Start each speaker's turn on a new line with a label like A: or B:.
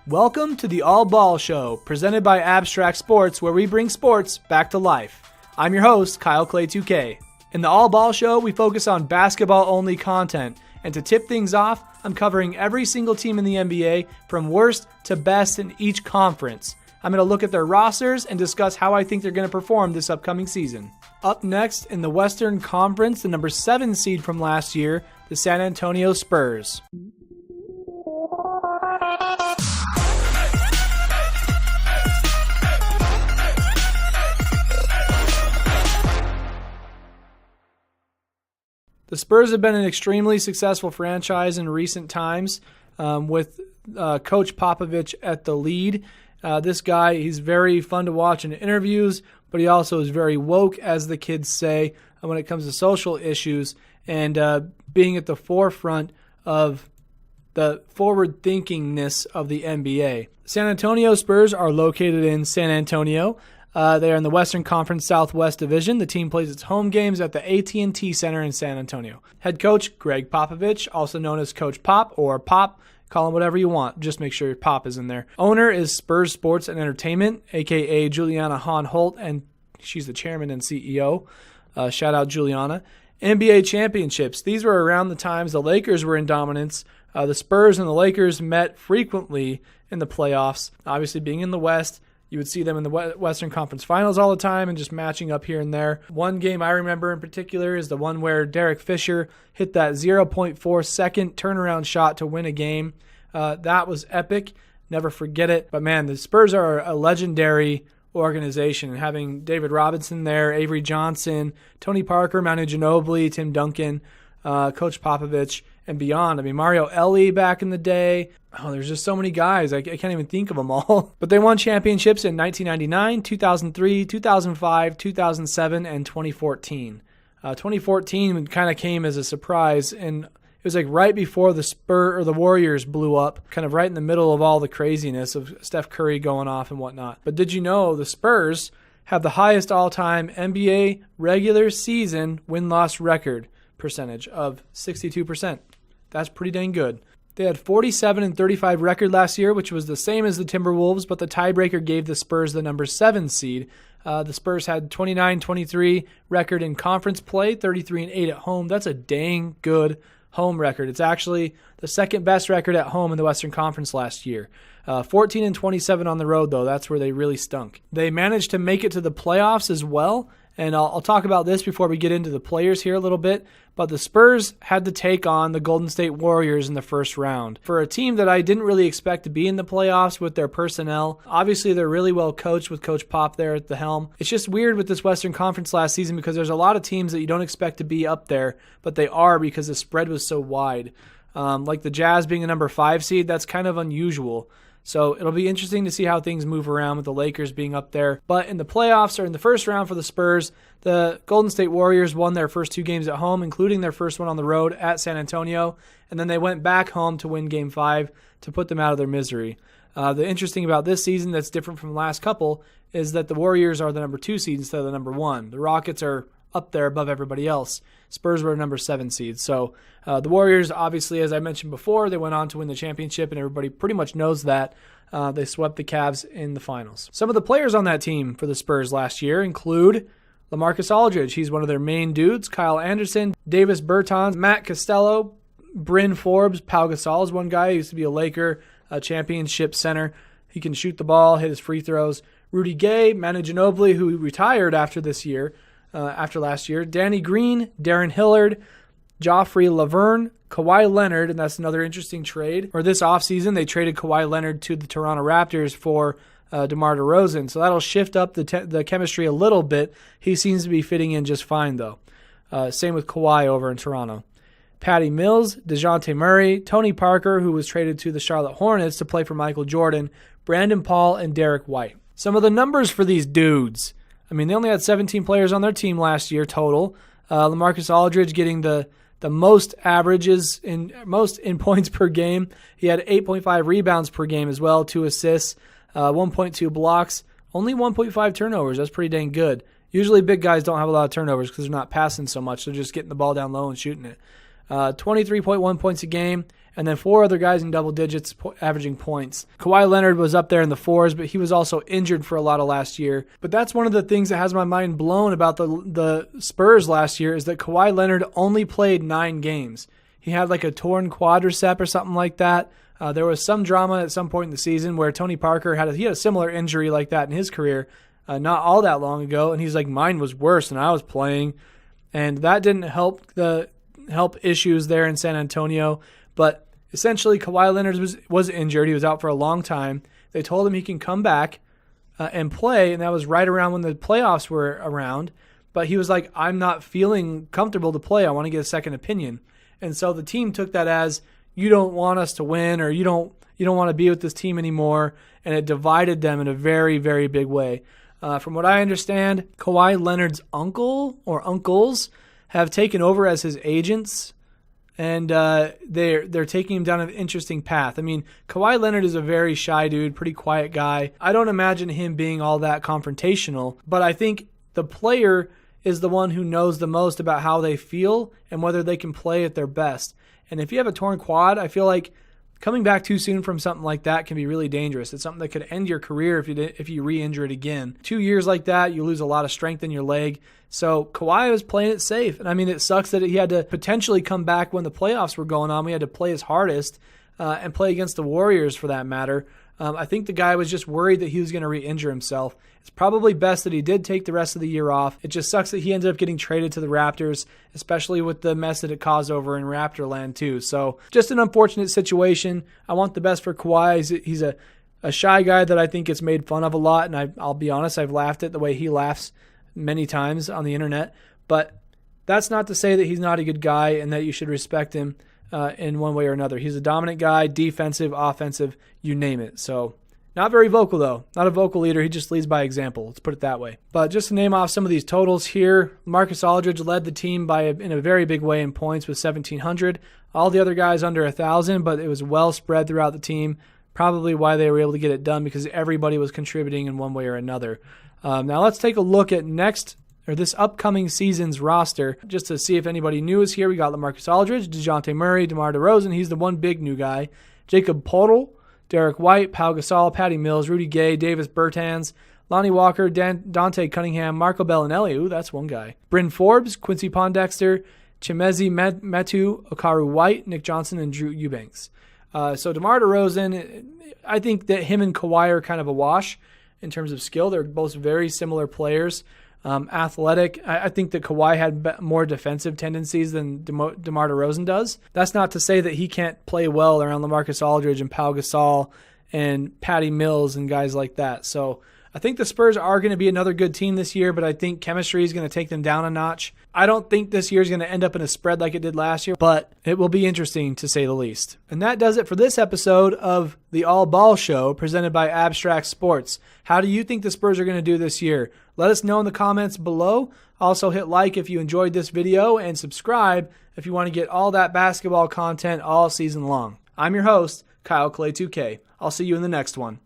A: Welcome to the All Ball Show, presented by Abstract Sports, where we bring sports back to life. I'm your host, Kyle Clay 2K. In the All Ball Show, we focus on basketball-only content, and to tip things off, I'm covering every single team in the NBA from worst to best in each conference. I'm going to look at their rosters and discuss how I think they're going to perform this upcoming season. Up next, in the Western Conference, the number 7 seed from last year, the San Antonio Spurs. The Spurs have been an extremely successful franchise in recent times with Coach Popovich at the lead. This guy, he's very fun to watch in interviews, but he also is very woke, as the kids say, when it comes to social issues and being at the forefront of the forward-thinkingness of the NBA. San Antonio Spurs are located in San Antonio. They are in the Western Conference Southwest Division. The team plays its home games at the AT&T Center in San Antonio. Head coach Greg Popovich, also known as Coach Pop or Pop, call him whatever you want. Just make sure your Pop is in there. Owner is Spurs Sports and Entertainment, a.k.a. Juliana Hahn-Holt, and she's the chairman and CEO. Shout out Juliana. NBA championships. These were around the times the Lakers were in dominance. The Spurs and the Lakers met frequently in the playoffs. Obviously, being in the West, you would see them in the Western Conference Finals all the time and just matching up here and there. One game I remember in particular is the one where Derek Fisher hit that 0.4 second turnaround shot to win a game. That was epic. Never forget it. But man, the Spurs are a legendary organization. And having David Robinson there, Avery Johnson, Tony Parker, Manu Ginobili, Tim Duncan, Coach Popovich, and beyond. I mean, Mario Elie back in the day. Oh, there's just so many guys. I can't even think of them all. But they won championships in 1999, 2003, 2005, 2007, and 2014. 2014 kind of came as a surprise, and it was like right before the Warriors blew up, kind of right in the middle of all the craziness of Steph Curry going off and whatnot. But did you know the Spurs have the highest all-time NBA regular season win-loss record percentage of 62%? That's pretty dang good. They had 47-35 record last year, which was the same as the Timberwolves, but the tiebreaker gave the Spurs the number 7 seed. The Spurs had 29-23 record in conference play, 33-8 at home. That's a dang good home record. It's actually the second best record at home in the Western Conference last year. 14-27 on the road, though. That's where they really stunk. They managed to make it to the playoffs as well, and I'll talk about this before we get into the players here a little bit, but the Spurs had to take on the Golden State Warriors in the first round. For a team that I didn't really expect to be in the playoffs with their personnel, obviously they're really well coached with Coach Pop there at the helm. It's just weird with this Western Conference last season because there's a lot of teams that you don't expect to be up there, but they are because the spread was so wide. Like the Jazz being a number 5 seed, that's kind of unusual. So it'll be interesting to see how things move around with the Lakers being up there. But in the playoffs or in the first round for the Spurs, the Golden State Warriors won their first 2 games at home, including their first one on the road at San Antonio. And then they went back home to win Game 5 to put them out of their misery. The interesting about this season that's different from the last couple is that the Warriors are the number 2 seed instead of the number 1. The Rockets are up there above everybody else. Spurs were a number 7 seed. So the Warriors, obviously, as I mentioned before, they went on to win the championship, and everybody pretty much knows that. They swept the Cavs in the finals. Some of the players on that team for the Spurs last year include LaMarcus Aldridge. He's one of their main dudes. Kyle Anderson, Davis Bertans, Matt Costello, Bryn Forbes. Pau Gasol is one guy. He used to be a Laker, a championship center. He can shoot the ball, hit his free throws. Rudy Gay, Manu Ginobili, who retired after last year. Danny Green, Darren Hillard, Joffrey Laverne, Kawhi Leonard, and that's another interesting trade. Or this offseason, they traded Kawhi Leonard to the Toronto Raptors for DeMar DeRozan. So that'll shift up the chemistry a little bit. He seems to be fitting in just fine, though. Same with Kawhi over in Toronto. Patty Mills, DeJounte Murray, Tony Parker, who was traded to the Charlotte Hornets to play for Michael Jordan, Brandon Paul, and Derek White. Some of the numbers for these dudes. I mean, they only had 17 players on their team last year total. LaMarcus Aldridge getting the most averages in points per game. He had 8.5 rebounds per game as well, 2 assists, 1.2 blocks, only 1.5 turnovers. That's pretty dang good. Usually big guys don't have a lot of turnovers because they're not passing so much. They're just getting the ball down low and shooting it. 23.1 points a game. and then 4 other guys in double digits averaging points. Kawhi Leonard was up there in the 4s, but he was also injured for a lot of last year. But that's one of the things that has my mind blown about the Spurs last year is that Kawhi Leonard only played 9 games. He had like a torn quadricep or something like that. There was some drama at some point in the season where Tony Parker had a similar injury like that in his career not all that long ago, and he's like, mine was worse than I was playing. And that didn't help issues there in San Antonio. But essentially, Kawhi Leonard was injured. He was out for a long time. They told him he can come back and play, and that was right around when the playoffs were around. But he was like, I'm not feeling comfortable to play. I want to get a second opinion. And so the team took that as, you don't want us to win, or you don't want to be with this team anymore, and it divided them in a very, very big way. From what I understand, Kawhi Leonard's uncle or uncles have taken over as his agents, and they're taking him down an interesting path. I mean, Kawhi Leonard is a very shy dude, pretty quiet guy. I don't imagine him being all that confrontational, but I think the player is the one who knows the most about how they feel and whether they can play at their best. And if you have a torn quad, I feel like coming back too soon from something like that can be really dangerous. It's something that could end your career if you re-injure it again. 2 years like that, you lose a lot of strength in your leg. So Kawhi was playing it safe. And I mean, it sucks that he had to potentially come back when the playoffs were going on. We had to play his hardest and play against the Warriors for that matter. I think the guy was just worried that he was going to re-injure himself. It's probably best that he did take the rest of the year off. It just sucks that he ended up getting traded to the Raptors, especially with the mess that it caused over in Raptorland too. So just an unfortunate situation. I want the best for Kawhi. He's a shy guy that I think gets made fun of a lot, and I'll be honest, I've laughed at the way he laughs many times on the internet. But that's not to say that he's not a good guy and that you should respect him in one way or another. He's a dominant guy, defensive, offensive, you name it. So not very vocal, though. Not a vocal leader. He just leads by example. Let's put it that way. But just to name off some of these totals here, Marcus Aldridge led the team in a very big way in points with 1,700. All the other guys under 1,000, but it was well spread throughout the team. Probably why they were able to get it done, because everybody was contributing in one way or another. Now let's take a look at this upcoming season's roster, just to see if anybody new is here. We got LaMarcus Aldridge, DeJounte Murray, DeMar DeRozan. He's the one big new guy. Jacob Poeltl, Derek White, Pau Gasol, Patty Mills, Rudy Gay, Davis Bertans, Lonnie Walker, Dante Cunningham, Marco Bellinelli. Ooh, that's one guy. Bryn Forbes, Quincy Pondexter, Chimezi Metu, Okaru White, Nick Johnson, and Drew Eubanks. So DeMar DeRozan, I think that him and Kawhi are kind of a wash in terms of skill. They're both very similar players. Athletic. I think that Kawhi had more defensive tendencies than DeMar DeRozan does. That's not to say that he can't play well around LaMarcus Aldridge and Pau Gasol and Patty Mills and guys like that. So I think the Spurs are going to be another good team this year, but I think chemistry is going to take them down a notch. I don't think this year is going to end up in a spread like it did last year, but it will be interesting to say the least. And that does it for this episode of the All Ball Show presented by Abstract Sports. How do you think the Spurs are going to do this year? Let us know in the comments below. Also hit like if you enjoyed this video and subscribe if you want to get all that basketball content all season long. I'm your host, Kyle Clay 2K. I'll see you in the next one.